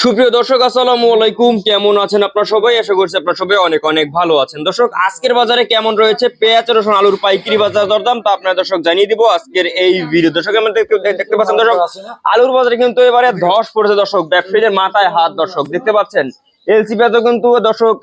সুপ্রিয় দর্শক, আসসালামু আলাইকুম। কেমন আছেন আপনারা সবাই? আশা করছি আপনারা সবাই অনেক অনেক ভালো আছেন। দর্শক, আজকের বাজারে কেমন রয়েছে পেঁয়াজ রসুন আলুর পাইকারি বাজার দরদাম তা আপনারা দর্শক জানিয়ে দিব আজকের এই ভিডিও। দর্শক, আমরা দেখতে পাচ্ছেন দর্শক, আলুর বাজারে কিন্তু এবারে ধস পড়েছে দর্শক, ব্যবসায়ীদের মাথায় হাত। দর্শক দেখতে পাচ্ছেন এলসি পেঁয়াজও কিন্তু দর্শক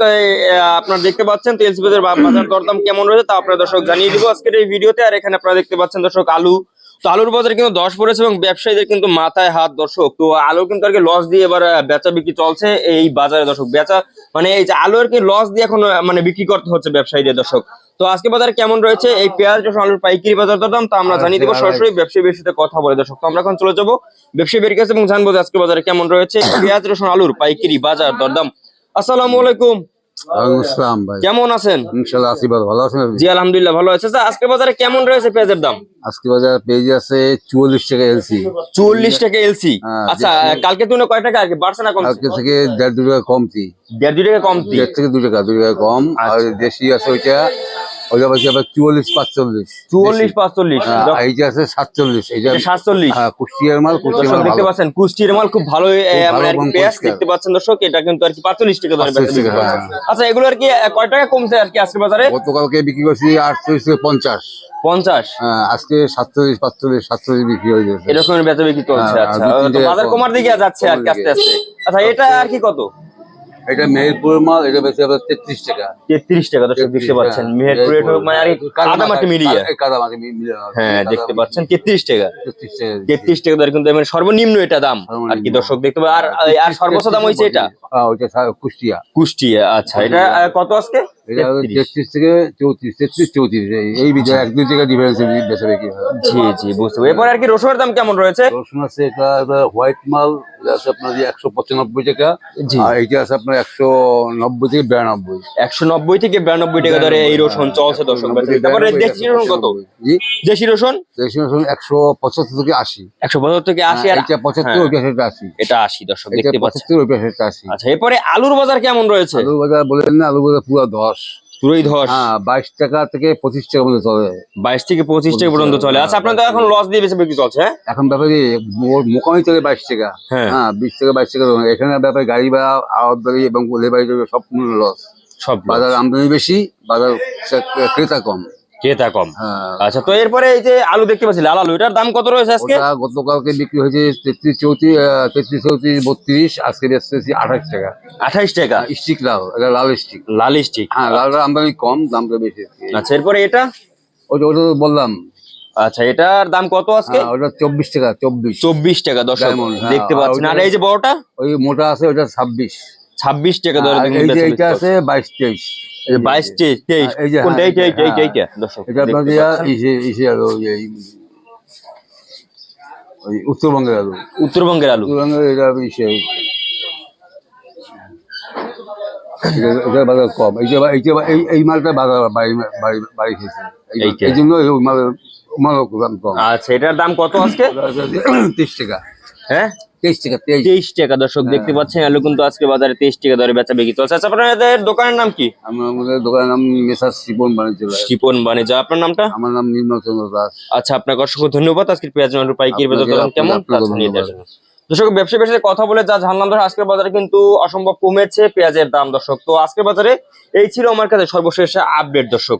আপনারা দেখতে পাচ্ছেন। তো এলসি পেঁয়াজের বাজার দরদাম কেমন রয়েছে তা আপনারা দর্শক জানিয়ে দিব আজকের এই ভিডিওতে। আর এখানে আপনারা দেখতে পাচ্ছেন দর্শক আলু, তো আলুর বাজারে কিন্তু ধস পড়েছে এবং ব্যবসায়ীদের কিন্তু মাথায় হাত। দর্শক, তো আলু কিন্তু আর কি লস দিয়ে এবার বেচা বিক্রি চলছে এই বাজারে। দর্শক, বেচা মানে এই যে আলু আর কি লস দিয়ে এখন মানে বিক্রি করতে হচ্ছে ব্যবসায়ীদের। দর্শক, তো আজকে বাজারে কেমন রয়েছে এই পেঁয়াজ রসুন আলুর পাইকারি বাজার দরদাম তা আমরা জানিয়ে দেবো সরাসরি ব্যবসায়ীর সাথে কথা বলে। দর্শক, তো আমরা এখন চলে যাবো ব্যবসায়ীর কাছে এবং জানবো যে আজকে বাজারে কেমন রয়েছে পেঁয়াজ রসুন আলুর পাইকারি বাজার দরদাম। আসসালামু আলাইকুম। ভাই কেমন আছেন? ইনশাআল্লাহ আছি, ভালো আছেন? জি আলহামদুলিল্লাহ ভালো আছে। আজকে বাজারে কেমন রয়েছে পেঁয়াজের দাম? আজকে বাজার পেঁয়াজ আছে 44 টাকা এলসি। 44 টাকা এলসি। আচ্ছা, কালকে তুলনায় কয় টাকা আর কি বাড়ছে না কমছে? কালকে থেকে 1.5-2 টাকা কমতি। 1.5-2 টাকা কমতি। 1.5 থেকে 2 টাকা কম। আর দেশি আছে ওইটা পাচ্ছি আবার 44-45। 44-45। এইটা আছে 47। এইটা 47। হ্যাঁ, কুষ্টিয়ার মাল। দর্শক দেখতে পাচ্ছেন কুষ্টিয়ার মাল খুব ভালো মানে আর কি পেঁয়াজ দেখতে পাচ্ছেন দর্শক, এটা কিন্তু আর কি 45 টাকা দরে বেচা বিক্রি হচ্ছে। আচ্ছা, এগুলো আর কি কয় টাকা কমছে আর কি আজকে বাজারে? গতকালকে বিক্রি করছি 48 থেকে 50। 50। হ্যাঁ, আজকে 47 বিক্রি হয়ে গেছে। এরকম বেচা বিক্রি চলছে। আচ্ছা, তো বাজার কমার দিকে যাচ্ছে আর কি আস্তে আস্তে। আচ্ছা, এটা আর কি কত? এটা মেহেরপুরের মাল, এটা বেশি আবার 33 টাকা। 33 টাকা দর্শক দেখতে পাচ্ছেন। মেহেরপুরের মানে আর কাদামাটি মিলিয়ে। কাদামাটি মিলিয়ে। হ্যাঁ, দেখতে পাচ্ছেন 33 টাকা। 33 টাকা দরে কিন্তু মানে সর্বনিম্ন এটা দাম আর কি দর্শক দেখতে পাবেন। আর সর্বোচ্চ দাম হইছে এটা ওইটা কুষ্টিয়া। কুষ্টিয়া। আচ্ছা, এটা কত আজকে? এটা 33 থেকে 34। 33-34 এই ভিতরে 1-2 টাকা ডিফারেন্স বেশি বিক্রি হয়। জি জি, বুঝতে পারছি। এরপর আর কি রসুনের দাম কেমন রয়েছে? রসুন আছে এটা হোয়াইট মাল আছে আপনার 195 টাকা। আর এইটা আছে আপনার 190 থেকে 92। 190 থেকে 92 টাকা দরে এই রসুন চলছে দর্শক। তারপরে দেশি রসুন কত? দেশি রসুন 175 থেকে 80। 175 থেকে 80। আর এটা 75, ওইটা 80। এটা 80 দর্শক দেখতে পাচ্ছেন। 75, ওইটা 80। আচ্ছা, এরপরে আলুর বাজার কেমন রয়েছে? আলুর বাজার বলেন না, আলুর বাজার পুরো ধস। পুরোই ধস। হ্যাঁ, 22 টাকা থেকে 25 টাকা পর্যন্ত চলে। 22 থেকে 25 টাকা পর্যন্ত চলে। আচ্ছা, আপনাদের এখন লস দিয়ে বেশি বিক্রি চলছে? এখন ব্যাপারে মোকামি চলে 22 টাকা। হ্যাঁ, 20 থেকে 22 টাকা। এখানে ব্যাপারে গাড়ি ভাড়া, আওয়াত বাড়ি এবং লেবারি সব লস। সব বাজার আমদানি বেশি, বাজার ক্রেতা কম। ক্রেতা কম। আচ্ছা, তো এরপরে এই যে আলু দেখতে পাচ্ছি লাল আলু, এটার দাম কত রয়েছে আজকে? গতকালকে বিক্রি হয়েছে 33-34, আজকে বেচতেছি 28 টাকা। 28 টাকা স্টিক লাল, এটা লাল স্টিক। লাল স্টিক। হ্যাঁ, লালটা আমদানি কম, দামটা বেশি। আচ্ছা, এরপরে এটা? ওটা বললাম। আচ্ছা, এটার দাম কত আজকে? ওটা 24 টাকা। 24 টাকা দর্শক দেখতে পাচ্ছেন। আর এই যে বড়টা? ওই মোটা আছে, ওটা 26 টাকা দরে। এইটা আছে 22-23। 22-23 কোনটা? এইটা দর্শক, এটা আপনাদের উত্তরবঙ্গের আলু। উত্তরবঙ্গের আলু। এটা এটা বাজার কম। এই মালটা বাজার বাড়ি খেয়েছে, এই জন্য মাল কম। আচ্ছা, এটার দাম কত আজকে? 23 টাকা। হ্যাঁ, 23 টাকা দর্শক দেখতে পাচ্ছেন। আলু কিন্তু আজকে বাজারে 23 টাকা দরে বেচা বিক্রি চলছে। আচ্ছা, আপনাদের দোকানের নাম কি? আমাদের দোকানের নাম মেসার শিপন বাণিজ্য। শিপন বাণিজ্য। আপনার নামটা? আমার নাম নির্মল চন্দ্র দাস। আচ্ছা, আপনাকে অসংখ্য ধন্যবাদ আজকের পেঁয়াজ আলুর পাইকারি বাজার দর কেমন দর্শক ব্যবসায়ীর সাথে কথা বলে যা জানলাম ধর আজকের বাজারে কিন্তু অসম্ভব কমেছে পেঁয়াজের দাম দর্শক। তো আজকের বাজারে এই ছিল আমার কাছে সর্বশেষ আপডেট দর্শক।